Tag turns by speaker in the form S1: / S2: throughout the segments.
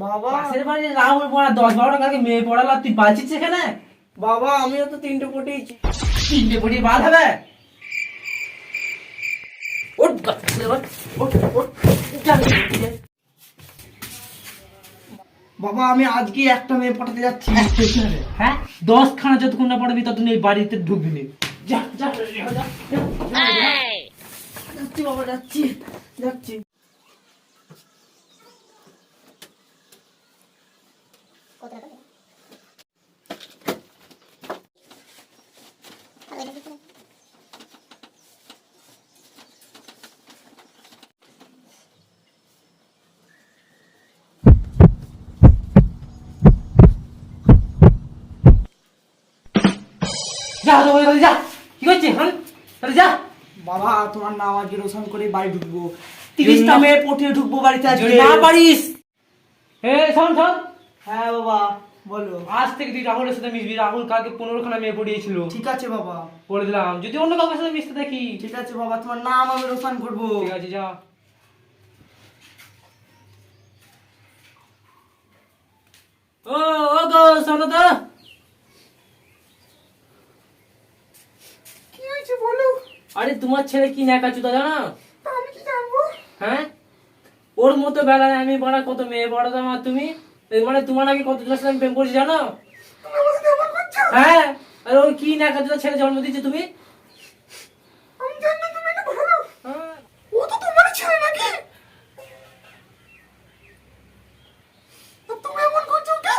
S1: বাবা
S2: পাশের বাড়ি রাহুল পড়া 10-12 টাকাকে মেয়ে পড়ালা, তুই বাঁচিস এখানে?
S1: বাবা আমিও তো 3টে পটিয়েছি।
S2: 3টে পড়িয়ে বাদ হবে?
S1: বাবা আমি আজকে একটা মেয়ে পটাতে যাচ্ছি।
S2: হ্যাঁ 10 খানা যতক্ষণ না পড়াবি ততক্ষণ এই বাড়িতে ঢুকবি না। যা যা
S1: যাচ্ছি বাবা, যাচ্ছি যাচ্ছি।
S2: যা যা, কি করছিস? যা
S1: বাবা তোমার নাম আজকে রোশন করে বাড়ি ঢুকবো। 30টা মেয়ে পটিয়ে ঢুকবো বাড়িতে আজকে।
S2: না পারিস। শোন শোন,
S1: হ্যাঁ বাবা বলো।
S2: আজ থেকে তুই রাহুলের সাথে মিশবি। রাহুল কালকে 15 খানা মেয়ে পড়িয়েছিল।
S1: ঠিক আছে বাবা,
S2: বলে দিলাম। যদি অন্য কাউকে সাথে মিশতে দেখি।
S1: ঠিক আছে বাবা, তোমার নাম আমি রোশন করবো।
S2: ঠিক আছে যা। ও গো শোনো তো।
S1: কি হয়েছে বলো।
S2: আরে তোমার ছেলে কি ন্যাকাচুদা জানো?
S1: আমি কি জানবো?
S2: হ্যাঁ ওর মতো বেলায় আমি বড় কত মেয়ে বড় দাম। আর তুমি মানে তোমার আগে কত জনের সাথে আমি প্রেম করছি জানো? হ্যাঁ আর ওর কি ন্যাকাচুদা ছেলে জন্ম দিয়েছে তুমি?
S1: আমি জানি না তুমি এটা ভালো।
S2: হ্যাঁ
S1: ও তো তোমার ছেলে নাকি? তুমি এমন করছো ওকে?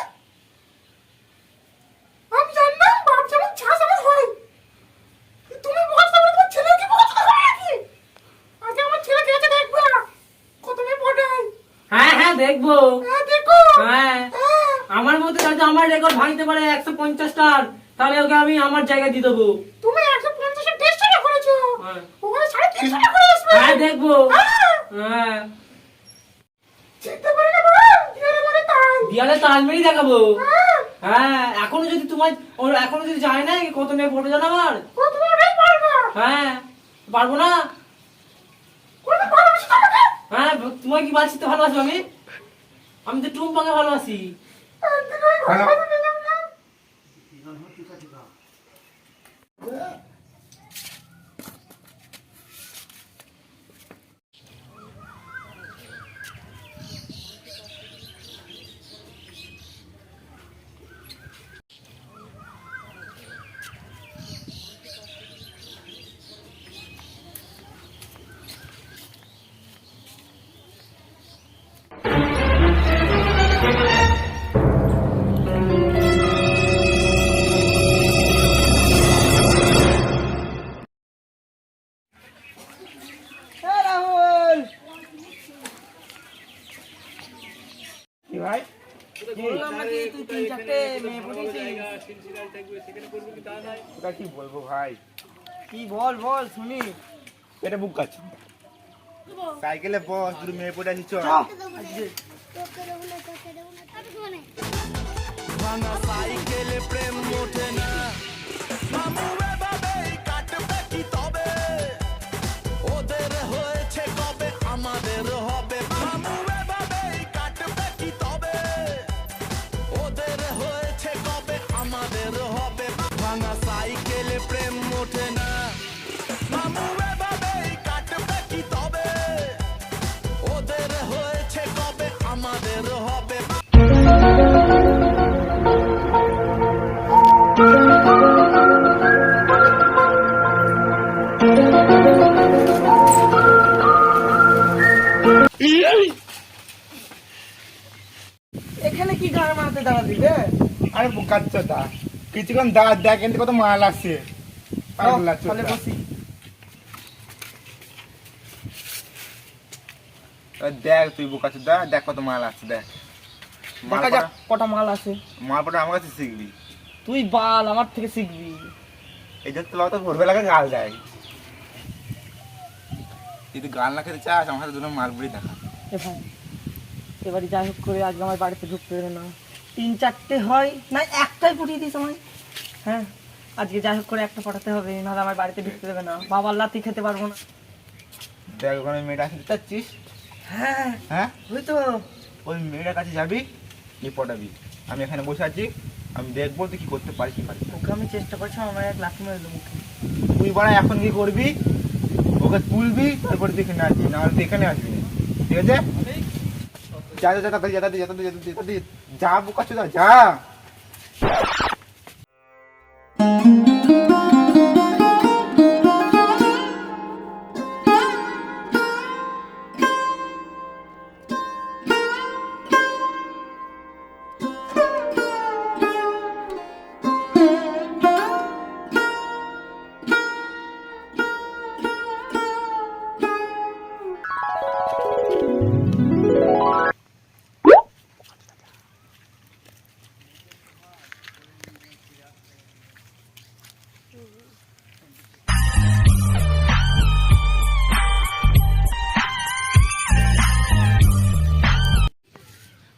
S1: আমি জানলাম বাপ যেমন ছাস আমার হয়। তুমি বলছো তোমার ছেলে কি বলছো নাকি? আজ আমার ছেলে গেছে দেখবা কত মেয়ে পড়ায়।
S2: হ্যাঁ হ্যাঁ দেখবো।
S1: হ্যাঁ দেখো।
S2: হ্যাঁ আমার মধ্যে যদি আমার রেকর্ড ভাঙতে পারে 150টার, তাহলে ওকে আমি আমার জায়গা দিয়ে দেবো।
S1: তুমি 150 এর টেস্টটা করেছো।
S2: হ্যাঁ
S1: ওখানে 350 করে আসবে।
S2: হ্যাঁ দেখবো। হ্যাঁ
S1: চিনতে পারি না বাবা, দিয়ালে মানে তাই।
S2: দিয়ালে তাল মেরেই দেখাবো।
S1: হ্যাঁ
S2: হ্যাঁ এখনো যদি তোমার এখনো যদি যায় না কত মেয়ে পড়ে জানো আমার?
S1: কত বড়ই পারবা।
S2: হ্যাঁ পারবো না।
S1: কত ভালোবাসি তোমাকে।
S2: হ্যাঁ তোমায় কি বাঁচতে ভালোবাসি আমি? আমি তো টুম্পাকে ভালোবাসি।
S1: একদিন ওই ভালোবাসা পেলাম না। রাহুল কি ভাই বললাম নাকি তুই 3-4টে মেয়ে পটিয়েছিস?
S3: ওটা কি বলবো ভাই,
S1: কি বল বল শুনি।
S3: এটা বুক কাছে সাইকেলে বস দুটো মেয়ে পড়ে আসিস।
S4: ভাঙা সাইকেলে প্রেম ওঠে না, মামু এভাবেই কাটবে কি তবে? ওদের হয়েছে কবে আমাদের হবে, মামু এভাবেই কাটবে কি তবে? ওদের হয়েছে কবে আমাদের হবে, ভাঙা সাইকেলে প্রেম ওঠে না, মামু এভাবেই কাটবে কি তবে? ওদের হয়েছে কবে আমাদের হবে।
S1: এখানে কি গান মারতে দাঁড়ালি রে?
S3: আরে বুক কাচ্ছে তা কিছুক্ষণ দাঁড় দেখ, কিন্তু কত মায়া লাগছে।
S1: তাহলে বসি।
S3: দেখ তুই বুক কাছে দেখ কত মায়া লাগছে। দেখ
S1: দেখা যাক কটা মাল আছে।
S3: মাল পটা আমার কাছে শিখবি।
S1: তুই বাল আমার থেকে শিখবি।
S3: এই জন্য তো ভোরবেলাকে গাল দেয়। যদি গাল না খেতে চাস আমার সাথে দুটো মারবুড়ি দেখা।
S5: এ ভাই এবারে যাই হোক করে আজকে আমার বাড়িতে ঢুকতে দেবে না, 3-4টে হয় না একটাই পটিয়ে দিস আমায়। হ্যাঁ আজকে যাই হোক করে একটা পটাতে হবে, নাহলে আমার বাড়িতে ঢুকতে দেবে না, বাবার লাথি খেতে পারবো না।
S3: দেখ ওখানে মেয়েটা আসতে চাচ্ছিস?
S5: হ্যাঁ
S3: হ্যাঁ
S5: ওই তো
S3: ওই মেয়েটার কাছে যাবি, কি পটাবি। আমি এখানে বসে আছি, আমি দেখবো তুই কি করতে পারিস কি পারিস না।
S5: ওকে আমি চেষ্টা করছি, আমার এক লাথি মেরে দেবো মুখে।
S3: তুই বড় এখন কি করবি, ওকে তুলবি, তারপরে তুই এখানে আসবি, না হলে তুই এখানে আসবি না, ঠিক আছে? যা যা যা তাড়াতাড়ি যা তাড়াতাড়ি যা তাড়াতাড়ি যা তাড়াতাড়ি যা বোকা চোদা যা।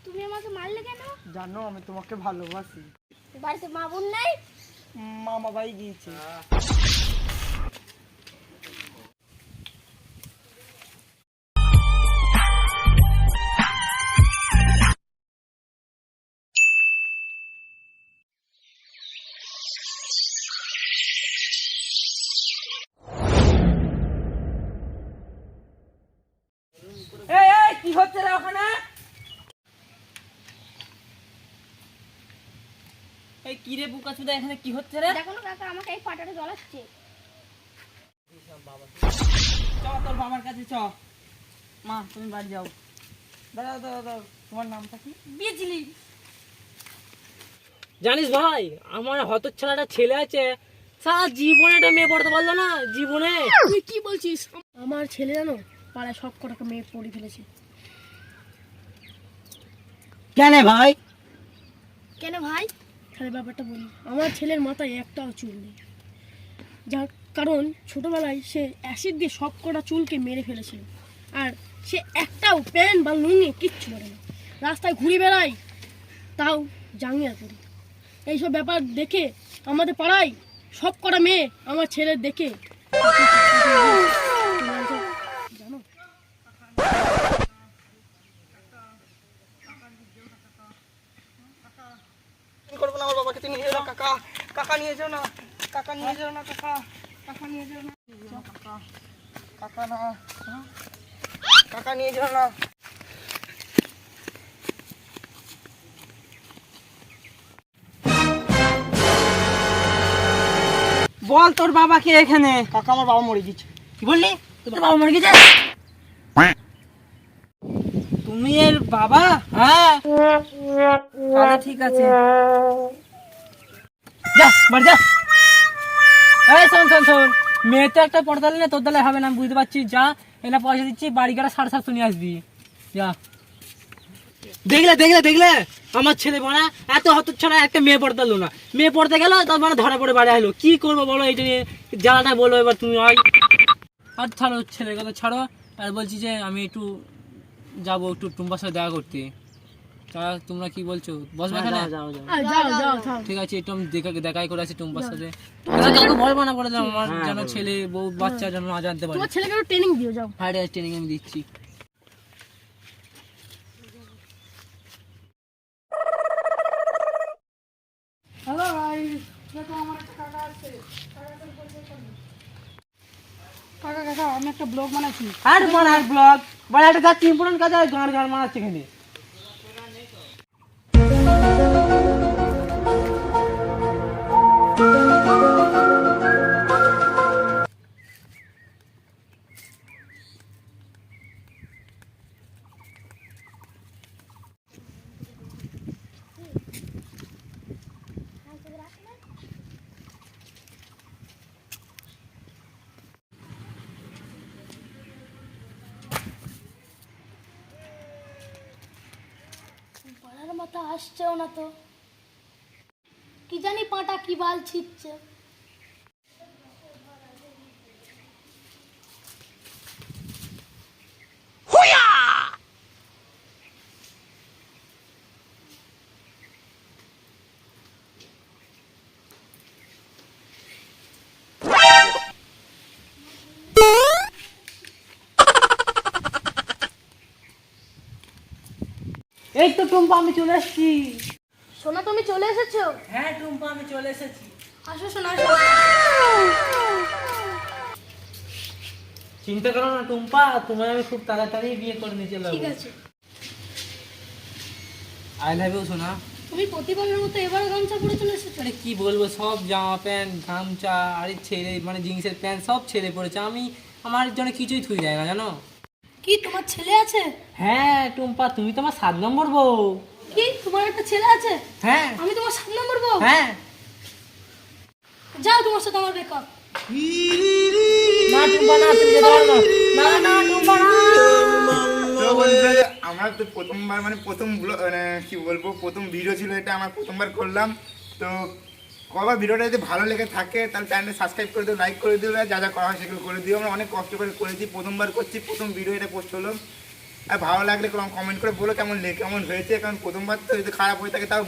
S6: তুমি আমাকে মারলে কেন?
S5: জানো আমি তোমাকে ভালোবাসি।
S6: বাড়িতে মা বোন নাই?
S5: মামা বাড়ি গিয়েছে। এই এই কি হচ্ছে রে ওখানে? এই কি রে বুকা চুদা, এখানে কি হচ্ছে রে?
S6: দেখো না কাকা আমাকে এই পাটাটা জ্বলাচ্ছে।
S5: চ তোর বাবার কাছে চ। মা তুমি বাড়ি যাও। দাঁড়াও দাঁড়াও দাঁড়াও, তোমার নামটা কি?
S6: বিজলি।
S2: জানিস ভাই, আমার হতচ্ছাড়াটা ছেলে আছে, সারা জীবনে একটা মেয়ে পড়তে পারলো না জীবনে।
S6: তুই কি বলছিস? আমার ছেলে জানো পাড়ায় সব কটাকে মেয়ে পড়ে ফেলেছে।
S5: কেন ভাই?
S6: কেন ভাই? তাহলে ব্যাপারটা বলি। আমার ছেলের মাথায় একটাও চুল নেই, যার কারণ ছোটবেলায় সে অ্যাসিড দিয়ে সব কটা চুলকে মেরে ফেলেছিল, আর সে একটাও প্যান্ট বা লুঙ্গি কিচ্ছু পরে না, রাস্তায় ঘুরে বেড়ায়, তাও জাঙ্গিয়া করি। এইসব ব্যাপার দেখে আমাদের পাড়ায় সব কটা মেয়ে আমার ছেলের দেখে জানো।
S5: করবো না, আমার বাবাকে নিয়ে যাও কাকা, কাকা নিয়ে যাও না, কাকা নিয়ে যাও না, কাকা কাকা নিয়ে যাও না, কাকা কাকা না, কাকা নিয়ে যাও না। বল তোর বাবা কে এখানে? কাকা আমার বাবা মরে গেছে। কি বললি? তোর বাবা মরে গেছে? তুমি এর বাবা? হ্যাঁ তাহলে ঠিক আছে, যা বাড়ি যা।
S2: এই শোন শোন শোন, মেয়ে তো একটা পড়তে না, তোর দ্বারা হবে না, আমি বুঝতে পারছি। যা এনে পয়সা দিচ্ছি, বাড়ি গেলে 7:30 নিয়ে আসবি। যা। দেখলে দেখলে দেখলে আমার ছেলে মারা এত হতচ্ছাড়া, একটা মেয়ে পড়তে পারলো না, মেয়ে পড়তে গেল তার মানে ধরা পড়ে বাড়ি আসলো। কি করবো বলো, এইটা নিয়ে জ্বালাটা বলো এবার তুমি। হয় আর ছাড়ো ছেলের কথা ছাড়ো, আর বলছি যে আমি একটু যাবো একটু টুম্পার সাথে দেখা করতে। তা তোমরা কি বলছো, বসবে এখানে?
S5: যাও যাও।
S6: যাও যাও যাও।
S2: ঠিক আছে, একটু আমি দেখাই করে আছি টুম্পার সাথে। কাউকে ভয় বানা করে দাও, আমার যেন ছেলে বউ বাচ্চা যেন না জানতে পারে।
S6: তোমার ছেলেকে একটু ট্রেনিং দিও, যাও।
S2: হ্যাঁ ট্রেনিং আমি দিচ্ছি।
S6: হ্যালো গাইস, দেখো আমার একটা কাকা আছে। কাকা কাকা আমি একটা ব্লগ বানাচ্ছি।
S2: আর বানার ব্লগ বড় একটা যাচ্ছি, ইম্পর্টেন্ট কাজ আছে, গান গান মারাচ্ছে এখানে।
S6: পাড়ার মাথা আসছেও না তো, কি জানি পাটা কি বাল ছিটছে।
S2: এই তো টুম্পা আমি চলে এসেছি।
S6: সোনা তুমি চলে এসেছো?
S2: হ্যাঁ টুম্পা আমি চলে এসেছি।
S6: আসো সোনা আসো।
S2: চিন্তা করো না টুম্পা, তোমায় আমি খুব তাড়াতাড়ি বিয়ে করে নিয়ে চলে
S6: ঠিক
S2: যাবো।
S6: আছে।
S2: আই লাভ ইউ সোনা।
S6: তুমি প্রতিবারের মতো এবারও গামছা পরে চলে এসেছো?
S2: মানে কি বলবো, সব জামা প্যান্ট গামছা আর এই ছেড়ে মানে জিন্সের প্যান্ট সব ছেড়ে পড়েছে। আমি আমার জন্য কিছুই থুই যায় না জানো।
S6: কি তোমার ছেলে আছে?
S2: হ্যাঁ টুম্পা, তুমি তো আমার 7 নম্বর বউ।
S6: কি তোমার একটা ছেলে আছে?
S2: হ্যাঁ
S6: আমি তোমার 7 নম্বর বউ?
S2: হ্যাঁ।
S6: যাও তোমার সাথে আমার ব্রেকআপ।
S2: না টুম্পা না, তুমি যেতে পারো না। না না টুম্পা না।
S3: তো বন্ধুরা, আমার তো প্রথমবার মানে প্রথম মানে কি বলবো, প্রথম ভিডিও ছিল এটা, আমার প্রথমবার করলাম। তো কবার ভিডিওটা যদি ভালো লেগে থাকে তাহলে চ্যানেলটা সাবস্ক্রাইব করে দিও, লাইক করে দিও, আর যা যা করা হয় সেগুলো করে দিও। আমরা অনেক কষ্ট করে করেছি, প্রথমবার করছি, প্রথম ভিডিও এটা পোস্ট হলো। আর ভালো লাগলে কমেন্ট করে বলো কেমন হয়েছে, কারণ প্রথমবার তো যদি খারাপ হয়ে থাকে তাও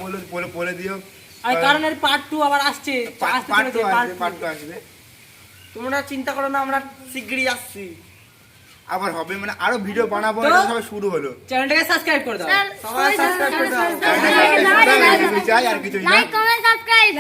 S3: বলে দিও।
S2: আর কারণ এর পার্ট 2 আবার আসছে।
S3: পার্ট 2 আসবে, পার্ট 2 আসবে।
S5: তোমরা চিন্তা করো না, আমরা শিগগিরই আসছি।
S3: আবার হবে মানে আরো ভিডিও বানাবো,
S2: তো?
S3: এটা সবাই শুরু হলো।
S2: চ্যানেলটাকে সাবস্ক্রাইব করে দাও।
S5: সবাই সাবস্ক্রাইব করে দাও।
S3: চ্যানেলটা সাবস্ক্রাইব করে দাও, আর কিছু চাই আর কিছু না।
S6: Like comment subscribe.